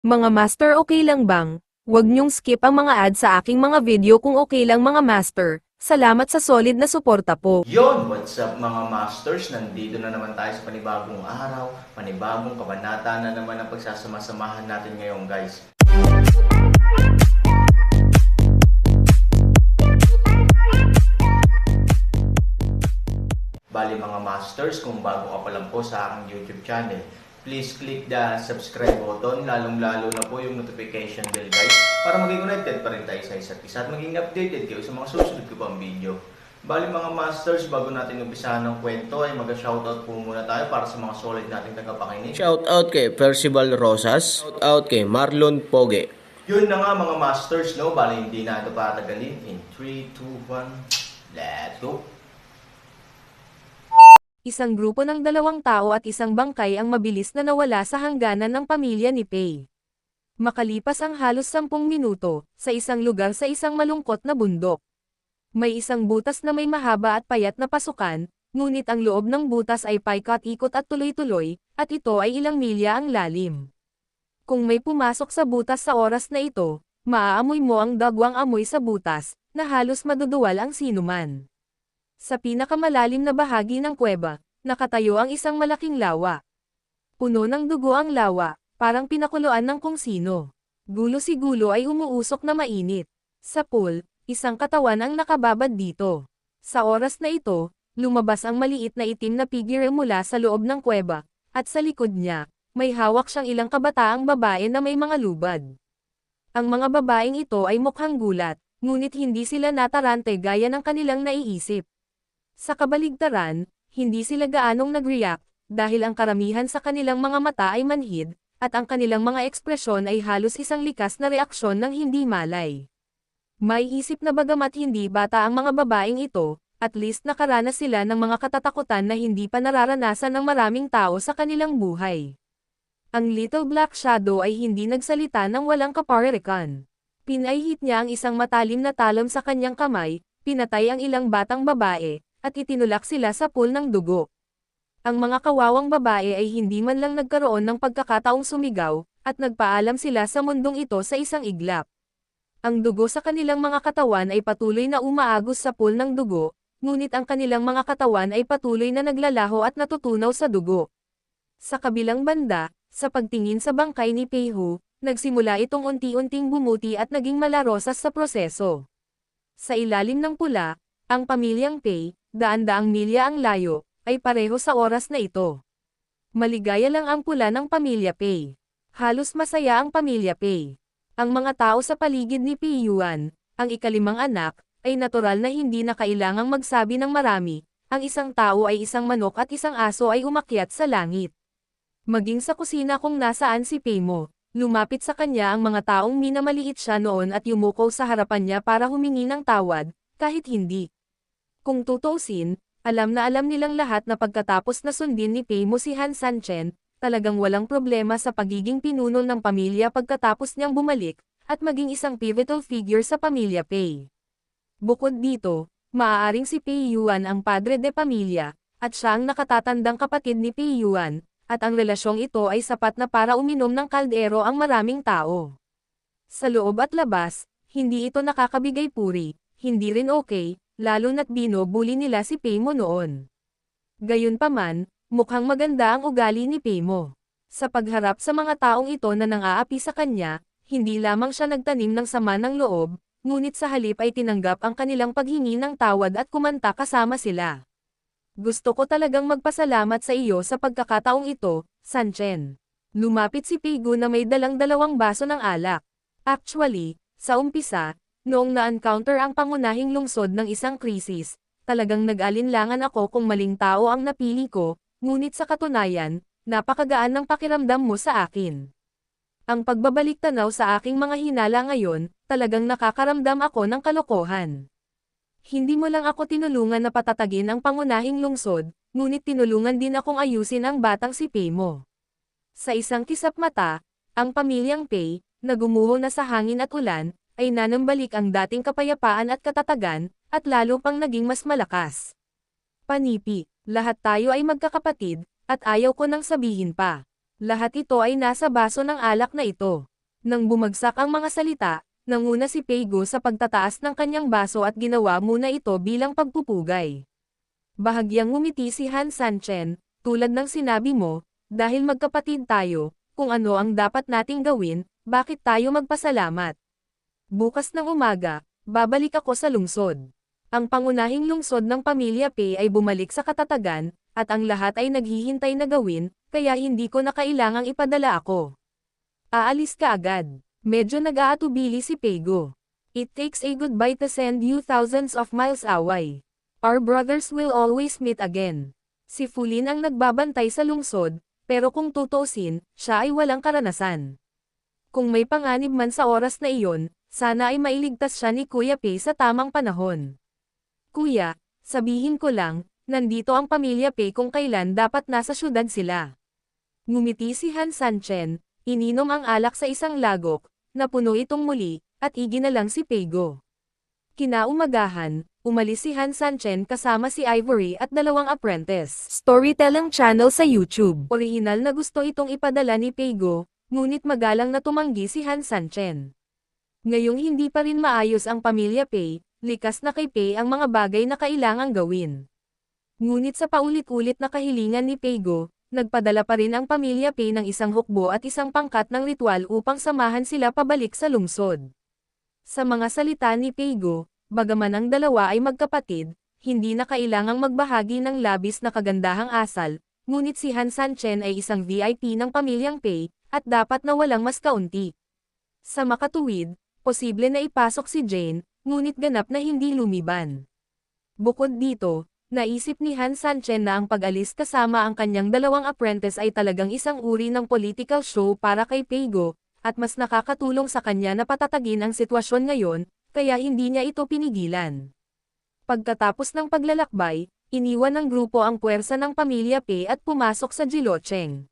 Mga master, okay lang bang? Huwag niyong skip ang mga ad sa aking mga video kung okay lang mga master. Salamat sa solid na suporta po. Yon, what's up mga masters? Nandito na naman tayo sa panibagong araw, panibagong kabanata na naman ang pagsasama-samahan natin ngayon guys. Bali mga masters, kung bago ka pa lang po sa aking YouTube channel, please click the subscribe button, lalong-lalo na po yung notification bell guys, para maging connected pa rin tayo sa isa't isa at maging updated kayo sa mga susunod ko pang video. Bali mga masters, bago natin umpisahan ng kwento ay mag-shoutout po muna tayo para sa mga solid nating tagapakinig. Shoutout kay Percival Rosas. Shoutout kay Marlon Poge. Yun na nga mga masters, no? Bali hindi na ito patagalin. In 3, 2, 1, let's go! Isang grupo ng 2 tao at isang bangkay ang mabilis na nawala sa hangganan ng pamilya ni Pei. Makalipas ang halos 10 minuto, sa isang lugar sa isang malungkot na bundok. May isang butas na may mahaba at payat na pasukan, ngunit ang loob ng butas ay paikot-ikot at tuloy-tuloy, at ito ay ilang milya ang lalim. Kung may pumasok sa butas sa oras na ito, maaamoy mo ang dagwang amoy sa butas, na halos maduduwal ang sinuman. Sa pinakamalalim na bahagi ng kuweba, nakatayo ang isang malaking lawa. Puno ng dugo ang lawa, parang pinakuluan ng kung sino. Gulo si gulo ay umuusok na mainit. Sa pool, isang katawan ang nakababad dito. Sa oras na ito, lumabas ang maliit na itim na figure mula sa loob ng kuweba, at sa likod niya, may hawak siyang ilang kabataang babae na may mga lubad. Ang mga babaeng ito ay mukhang gulat, ngunit hindi sila natarante gaya ng kanilang naiisip. Sa kabaligtaran, hindi sila gaanong nag-react, dahil ang karamihan sa kanilang mga mata ay manhid, at ang kanilang mga ekspresyon ay halos isang likas na reaksyon ng hindi malay. May isip na bagamat hindi bata ang mga babaeng ito, at least nakaranas sila ng mga katatakutan na hindi pa nararanasan ng maraming tao sa kanilang buhay. Ang Little Black Shadow ay hindi nagsalita ng walang kaparirikan. Pinaihit niya ang isang matalim na talon sa kanyang kamay, pinatay ang ilang batang babae, at itinulak sila sa pool ng dugo. Ang mga kawawang babae ay hindi man lang nagkaroon ng pagkakataong sumigaw, at nagpaalam sila sa mundong ito sa isang iglap. Ang dugo sa kanilang mga katawan ay patuloy na umaagos sa pool ng dugo, ngunit ang kanilang mga katawan ay patuloy na naglalaho at natutunaw sa dugo. Sa kabilang banda, sa pagtingin sa bangkay ni Pei Hu, nagsimula itong unti-unting bumuti at naging malarosas sa proseso. Sa ilalim ng pula, ang pamilyang Pei, daan-daang milya ang layo, ay pareho sa oras na ito. Maligaya lang ang pula ng pamilya Pei. Halos masaya ang pamilya Pei. Ang mga tao sa paligid ni Pei Yuan, ang ikalimang anak, ay natural na hindi na kailangang magsabi ng marami, ang isang tao ay isang manok at isang aso ay umakyat sa langit. Maging sa kusina kung nasaan si Pei Mo, lumapit sa kanya ang mga taong minamaliit siya noon at yumuko sa harapan niya para humingi ng tawad, kahit hindi. Kung tutuusin, alam na alam nilang lahat na pagkatapos na sundin ni Pei Mo si Han Sanchen, talagang walang problema sa pagiging pinuno ng pamilya pagkatapos niyang bumalik, at maging isang pivotal figure sa pamilya Pei. Bukod dito, maaaring si Pei Yuan ang padre de pamilya, at siya ang nakatatandang kapatid ni Pei Yuan, at ang relasyong ito ay sapat na para uminom ng kaldero ang maraming tao. Sa loob at labas, hindi ito nakakabigay puri, hindi rin okay, lalo na't binubuli nila si Pei Mo noon. Gayunpaman, mukhang maganda ang ugali ni Pei Mo. Sa pagharap sa mga taong ito na nang-aapi sa kanya, hindi lamang siya nagtanim ng sama ng loob, ngunit sa halip ay tinanggap ang kanilang paghingi ng tawad at kumanta kasama sila. Gusto ko talagang magpasalamat sa iyo sa pagkakataong ito, Sanchen. Lumapit si Pei Gu na may dalang 2 baso ng alak. Actually, sa umpisa, noong na-encounter ang pangunahing lungsod ng isang krisis, talagang nag-alinlangan ako kung maling tao ang napili ko, ngunit sa katunayan, napakagaan ng pakiramdam mo sa akin. Ang pagbabalik tanaw sa aking mga hinala ngayon, talagang nakakaramdam ako ng kalokohan. Hindi mo lang ako tinulungan na patatagin ang pangunahing lungsod, ngunit tinulungan din akong ayusin ang batang si Pei Mo. Sa isang kisap mata, ang pamilyang Pei, na gumuho na sa hangin at ulan, ay nanambalik ang dating kapayapaan at katatagan, at lalo pang naging mas malakas. Panipi, lahat tayo ay magkakapatid, at ayaw ko nang sabihin pa. Lahat ito ay nasa baso ng alak na ito. Nang bumagsak ang mga salita, nanguna si Peigo sa pagtataas ng kanyang baso at ginawa muna ito bilang pagpupugay. Bahagyang ngumiti si Han Sanchen, tulad ng sinabi mo, dahil magkapatid tayo, kung ano ang dapat nating gawin, bakit tayo magpasalamat? Bukas ng umaga, babalik ako sa lungsod. Ang pangunahing lungsod ng pamilya Pei ay bumalik sa katatagan, at ang lahat ay naghihintay na gawin, kaya hindi ko na kailangang ipadala ako. Aalis ka agad. Medyo nag-aatubili si Peigo. It takes a goodbye to send you thousands of miles away. Our brothers will always meet again. Si Fulin ang nagbabantay sa lungsod, pero kung tutuusin, siya ay walang karanasan. Kung may panganib man sa oras na iyon, sana ay mailigtas siya ni Kuya Pei sa tamang panahon. Kuya, sabihin ko lang, nandito ang pamilya Pei kung kailan dapat nasa syudad sila. Ngumiti si Han Sanchen, ininom ang alak sa isang lagok, napuno itong muli, at iginalang si Peigo. Kinaumagahan, umalis si Han Sanchen kasama si Ivory at 2 apprentice. Storytelling channel sa YouTube. Orihinal na gusto itong ipadala ni Peigo, ngunit magalang na tumanggi si Han Sanchen. Ngayong hindi pa rin maayos ang pamilya Pei, likas na kay Pei ang mga bagay na kailangang gawin. Ngunit sa paulit-ulit na kahilingan ni Peigo, nagpadala pa rin ang pamilya Pei ng isang hukbo at isang pangkat ng ritual upang samahan sila pabalik sa lungsod. Sa mga salita ni Peigo, bagaman ang dalawa ay magkapatid, hindi na kailangang magbahagi ng labis na kagandahang asal, ngunit si Han Sanchen ay isang VIP ng pamilyang Pei, at dapat na walang mas kaunti. Sa makatuwid, posible na ipasok si Jane, ngunit ganap na hindi lumiban. Bukod dito, naisip ni Han Sanchen na ang pag-alis kasama ang kanyang 2 apprentice ay talagang isang uri ng political show para kay Peigo, at mas nakakatulong sa kanya na patatagin ang sitwasyon ngayon, kaya hindi niya ito pinigilan. Pagkatapos ng paglalakbay, iniwan ng grupo ang puwersa ng pamilya Pei at pumasok sa Jilocheng.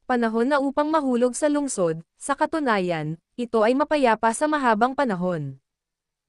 Panahon na upang mahulog sa lungsod, sa katunayan, ito ay mapayapa sa mahabang panahon.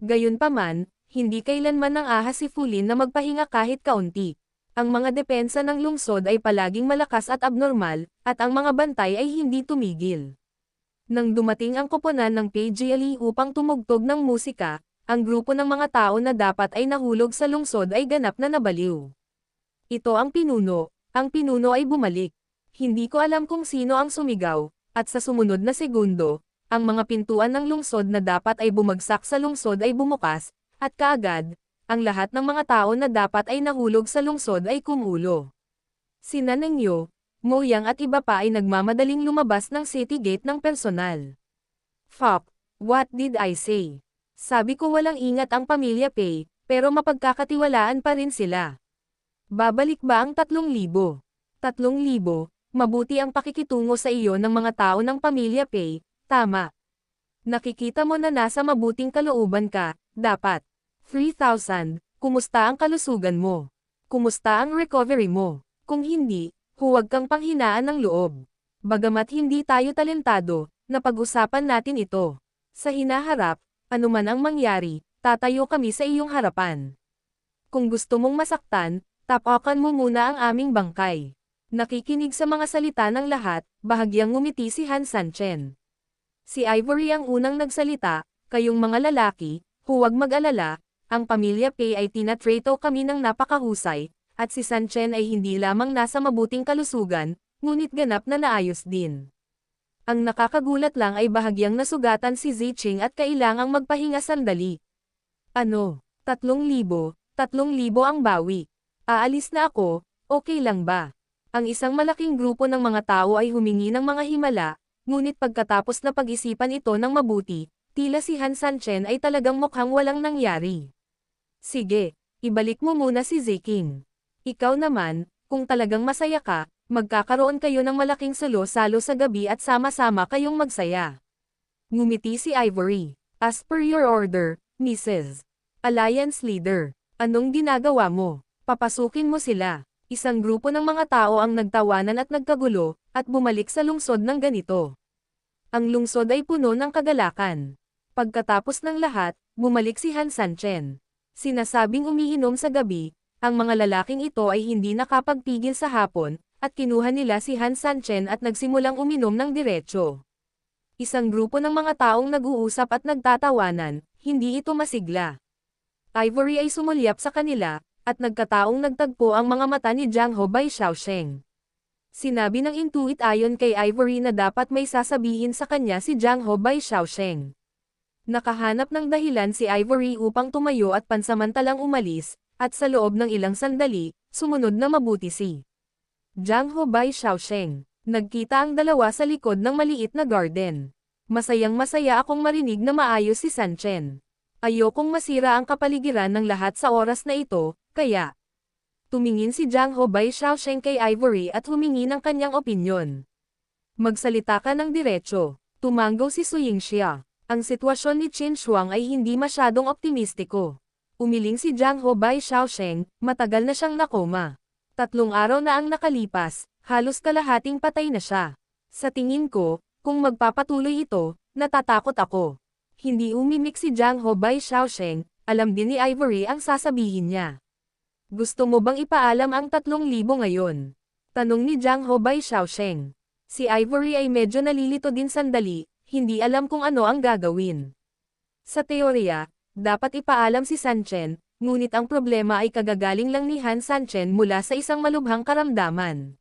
Gayunpaman, hindi kailanman nang ahas si Fulin na magpahinga kahit kaunti. Ang mga depensa ng lungsod ay palaging malakas at abnormal, at ang mga bantay ay hindi tumigil. Nang dumating ang koponan ng PGLE upang tumugtog ng musika, ang grupo ng mga tao na dapat ay nahulog sa lungsod ay ganap na nabaliw. Ito ang pinuno ay bumalik. Hindi ko alam kung sino ang sumigaw, at sa sumunod na segundo, ang mga pintuan ng lungsod na dapat ay bumagsak sa lungsod ay bumukas, at kaagad, ang lahat ng mga tao na dapat ay nahulog sa lungsod ay kumulo. Sina Nengyo, Moyang at iba pa ay nagmamadaling lumabas ng city gate ng personal. Fuck, what did I say? Sabi ko walang ingat ang pamilya Pei, pero mapagkakatiwalaan pa rin sila. Babalik ba ang 3,000? 3,000, mabuti ang pakikitungo sa iyo ng mga tao ng pamilya Pei, tama. Nakikita mo na nasa mabuting kalooban ka, dapat. 3,000, kumusta ang kalusugan mo? Kumusta ang recovery mo? Kung hindi, huwag kang panghinaan ng loob. Bagamat hindi tayo talentado, napag-usapan natin ito. Sa hinaharap, anuman ang mangyari, tatayo kami sa iyong harapan. Kung gusto mong masaktan, tapakan mo muna ang aming bangkay. Nakikinig sa mga salita ng lahat, bahagyang ngumiti si Han Sanchen. Si Ivory ang unang nagsalita, kayong mga lalaki, huwag mag-alala, ang pamilya Pei ay tinatrato kami ng napakahusay, at si Sanchen ay hindi lamang nasa mabuting kalusugan, ngunit ganap na naayos din. Ang nakakagulat lang ay bahagyang nasugatan si Ziching at kailangang magpahinga sandali. Ano? 3,000 ang bawi. Aalis na ako, okay lang ba? Ang isang malaking grupo ng mga tao ay humingi ng mga himala, ngunit pagkatapos na pag-isipan ito ng mabuti, tila si Han Sanchen ay talagang mukhang walang nangyari. Sige, ibalik mo muna si Ziking. Ikaw naman, kung talagang masaya ka, magkakaroon kayo ng malaking salo-salo sa gabi at sama-sama kayong magsaya. Ngumiti si Ivory. As per your order, Mrs. Alliance Leader. Anong ginagawa mo? Papasukin mo sila. Isang grupo ng mga tao ang nagtawanan at nagkagulo, at bumalik sa lungsod ng ganito. Ang lungsod ay puno ng kagalakan. Pagkatapos ng lahat, bumalik si Han Sanchen. Sinasabing umiinom sa gabi, ang mga lalaking ito ay hindi nakapagpigil sa hapon, at kinuha nila si Han Sanchen at nagsimulang uminom ng diretso. Isang grupo ng mga taong nag-uusap at nagtatawanan, hindi ito masigla. Ivory ay sumulyap sa kanila, at nagkataong nagtagpo ang mga mata ni Jiang Ho Bai Xiaosheng. Sinabi ng Intuit ayon kay Ivory na dapat may sasabihin sa kanya si Jiang Ho Bai Xiaosheng. Nakahanap ng dahilan si Ivory upang tumayo at pansamantalang umalis, at sa loob ng ilang sandali, sumunod na mabuti si Jiang Ho Bai Xiaosheng. Nagkita ang dalawa sa likod ng maliit na garden. Masayang-masaya akong marinig na maayos si San Chen. Ayokong masira ang kapaligiran ng lahat sa oras na ito, kaya tumingin si Jiang Ho Bai Xiaosheng kay Ivory at humingi ng kanyang opinyon. Magsalita ka ng diretso. Tumanggaw si Su Yingxia. Ang sitwasyon ni Qin Shuang ay hindi masyadong optimistiko. Umiling si Jiang Ho Bai Xiaosheng, matagal na siyang nakoma. 3 araw na ang nakalipas, halos kalahating patay na siya. Sa tingin ko, kung magpapatuloy ito, natatakot ako. Hindi umimik si Jiang Ho Bai Xiaosheng, alam din ni Ivory ang sasabihin niya. Gusto mo bang ipaalam ang 3,000 ngayon? Tanong ni Jiang Ho Bai Xiaosheng. Si Ivory ay medyo nalilito din sandali, hindi alam kung ano ang gagawin. Sa teorya, dapat ipaalam si San Chen, ngunit ang problema ay kagagaling lang ni Han San Chen mula sa isang malubhang karamdaman.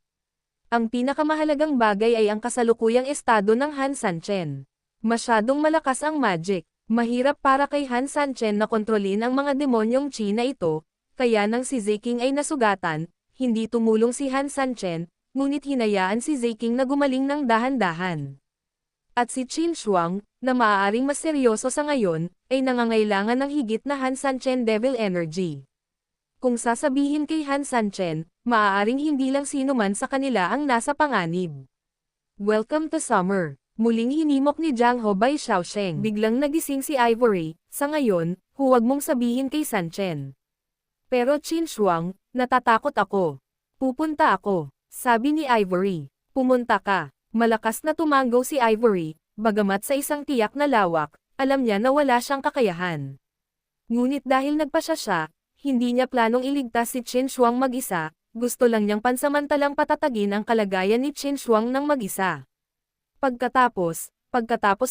Ang pinakamahalagang bagay ay ang kasalukuyang estado ng Han San Chen. Masyadong malakas ang magic. Mahirap para kay Han San Chen na kontrolin ang mga demonyong chi na ito, kaya nang si Zeking ay nasugatan, hindi tumulong si Han San Chen, ngunit hinayaan si Zeking na gumaling ng dahan-dahan. At si Qin Shuang, na maaaring mas seryoso sa ngayon, ay nangangailangan ng higit na Han San Chen Devil Energy. Kung sasabihin kay Han San Chen, maaaring hindi lang sino man sa kanila ang nasa panganib. Welcome to summer. Muling hinimok ni Jiang Ho Bai Xiaosheng. Biglang nagising si Ivory, sa ngayon, huwag mong sabihin kay San Chen. Pero Qin Shuang, natatakot ako. Pupunta ako, sabi ni Ivory. Pumunta ka. Malakas na tumanggaw si Ivory, bagamat sa isang tiyak na lawak, alam niya na wala siyang kakayahan. Ngunit dahil nagpasya siya, hindi niya planong iligtas si Qin Shuang mag-isa, gusto lang niyang pansamantalang patatagin ang kalagayan ni Qin Shuang ng mag-isa. Pagkatapos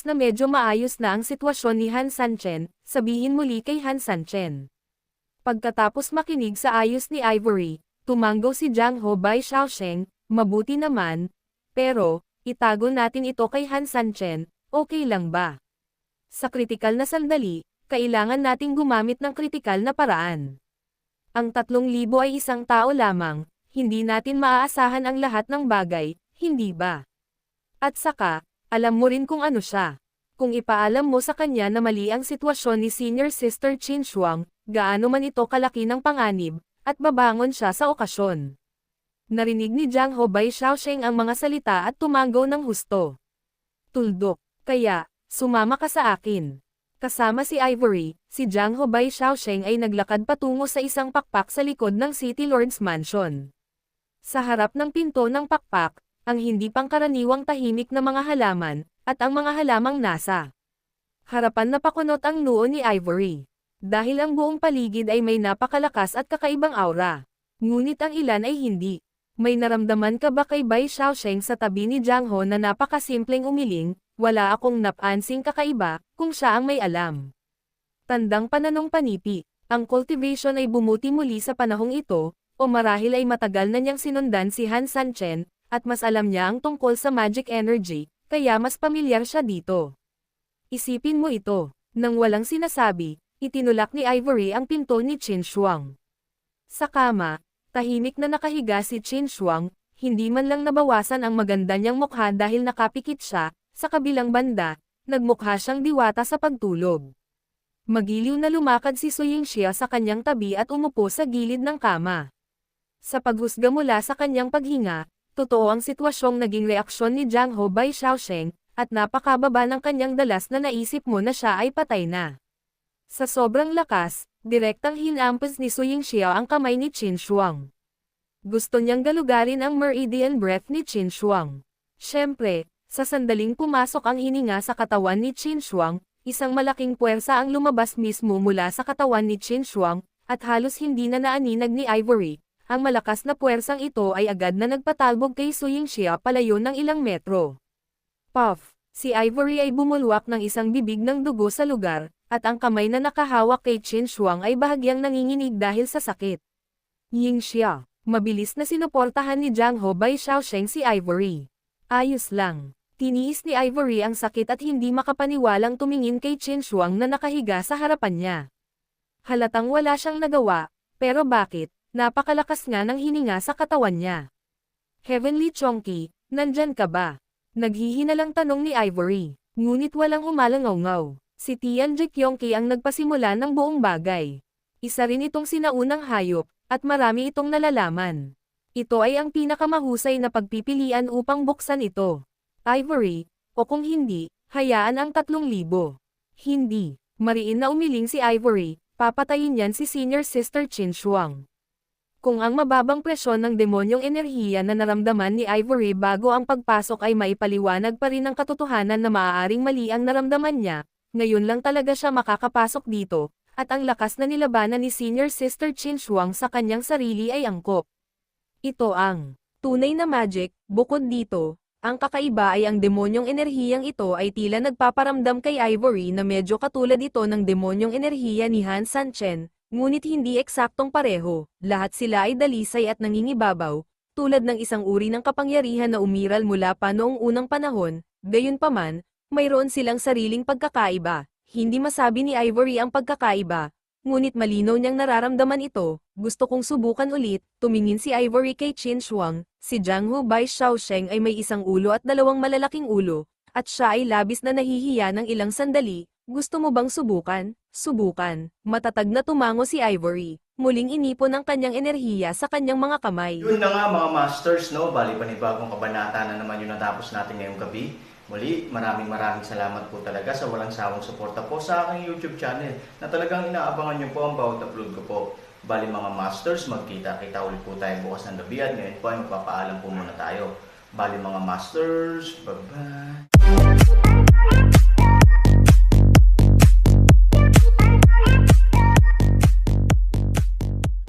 na medyo maayos na ang sitwasyon ni Han San Chen, sabihin muli kay Han San Chen. Pagkatapos makinig sa ayos ni Ivory, tumanggaw si Jiang Ho Bai Xiaosheng, mabuti naman, pero, itago natin ito kay Han San Chen, okay lang ba? Sa kritikal na sandali, kailangan nating gumamit ng kritikal na paraan. Ang 3,000 ay isang tao lamang, hindi natin maaasahan ang lahat ng bagay, hindi ba? At saka, alam mo rin kung ano siya. Kung ipaalam mo sa kanya na mali ang sitwasyon ni Senior Sister Qin Shuang, gaano man ito kalaki ng panganib, at babangon siya sa okasyon. Narinig ni Jiang Ho Bai Xiaosheng ang mga salita at tumanggaw ng husto. Tuldok, kaya, sumama ka sa akin. Kasama si Ivory, si Jiang Ho Bai Xiaosheng ay naglakad patungo sa isang pakpak sa likod ng City Lord's Mansion. Sa harap ng pinto ng pakpak, ang hindi pangkaraniwang tahimik na mga halaman, at ang mga halamang nasa harapan na pakunot ang noo ni Ivory. Dahil ang buong paligid ay may napakalakas at kakaibang aura. Ngunit ang ilan ay hindi. May naramdaman ka ba kay Bai Xiaosheng sa tabi ni Jiang Ho na napakasimpleng umiling, wala akong napansing kakaiba, kung siya ang may alam. Tandang pananong panipi, ang cultivation ay bumuti muli sa panahong ito, o marahil ay matagal na niyang sinundan si Han San Chen, at mas alam niya ang tungkol sa magic energy, kaya mas pamilyar siya dito. Isipin mo ito, nang walang sinasabi, itinulak ni Ivory ang pinto ni Qin Shuang. Sa kama, tahimik na nakahiga si Qin Shuang, hindi man lang nabawasan ang maganda niyang mukha dahil nakapikit siya, sa kabilang banda, nagmukha siyang diwata sa pagtulog. Magiliw na lumakad si Su Yingxia sa kanyang tabi at umupo sa gilid ng kama. Sa paghusga mula sa kanyang paghinga, totoo ang sitwasyong naging reaksyon ni Jiang Ho Bai Xiaosheng, at napakababa ng kanyang dalas na naisip mo na siya ay patay na. Sa sobrang lakas, direktang hinampas ni Su Yingxia ang kamay ni Qin Shuang. Gusto niyang galugarin ang meridian breath ni Qin Shuang. Siyempre, sa sandaling pumasok ang hininga sa katawan ni Qin Shuang, isang malaking puwersa ang lumabas mismo mula sa katawan ni Qin Shuang, at halos hindi na naaninag ni Ivory. Ang malakas na puwersang ito ay agad na nagpatalbog kay Su Yingxia palayo ng ilang metro. Puff! Si Ivory ay bumulwak ng isang bibig ng dugo sa lugar, at ang kamay na nakahawak kay Qin Shuang ay bahagyang nanginginig dahil sa sakit. Ying siya, mabilis na sinuportahan ni Jiang Ho by Xiaosheng si Ivory. Ayos lang. Tiniis ni Ivory ang sakit at hindi makapaniwalang tumingin kay Qin Shuang na nakahiga sa harapan niya. Halatang wala siyang nagawa, pero bakit? Napakalakas nga ng hininga sa katawan niya. Heavenly Chongqi, nandyan ka ba? Naghihinalang tanong ni Ivory, ngunit walang umalangaw-ngaw. Si Tian Jikyongqi ang nagpasimula ng buong bagay. Isa rin itong sinaunang hayop, at marami itong nalalaman. Ito ay ang pinakamahusay na pagpipilian upang buksan ito. Ivory, o kung hindi, hayaan ang 3,000. Hindi, mariin na umiling si Ivory, papatayin yan si Senior Sister Qin Shuang. Kung ang mababang presyon ng demonyong enerhiya na naramdaman ni Ivory bago ang pagpasok ay maipaliwanag pa rin ang katotohanan na maaaring mali ang naramdaman niya, ngayon lang talaga siya makakapasok dito, at ang lakas na nilabanan ni Senior Sister Qin Shuang sa kanyang sarili ay angkop. Ito ang tunay na magic. Bukod dito, ang kakaiba ay ang demonyong enerhiyang ito ay tila nagpaparamdam kay Ivory na medyo katulad ito ng demonyong enerhiya ni Han Sanchen. Ngunit hindi eksaktong pareho, lahat sila ay dalisay at nangingibabaw, tulad ng isang uri ng kapangyarihan na umiral mula pa noong unang panahon, gayunpaman, mayroon silang sariling pagkakaiba. Hindi masabi ni Ivory ang pagkakaiba, ngunit malinaw niyang nararamdaman ito. Gusto kong subukan ulit. Tumingin si Ivory kay Qin Shuang. Si Jiang Ho by Xiaosheng ay may isang ulo at dalawang malalaking ulo, at siya ay labis na nahihiya ng ilang sandali. Gusto mo bang subukan? Subukan. Matatag na tumango si Ivory. Muling inipon ang kanyang enerhiya sa kanyang mga kamay. Yun na nga mga masters, no? Bali panibagong kabanata na naman yung natapos natin ngayong gabi. Muli, maraming salamat po talaga sa walang sawang suporta po sa aking YouTube channel na talagang inaabangan nyo po ang bawat upload ko po. Bali mga masters, magkita-kita ulit po tayo bukas ng gabi at ngayon po ay magpapaalam po muna tayo. Bali mga masters, bye-bye!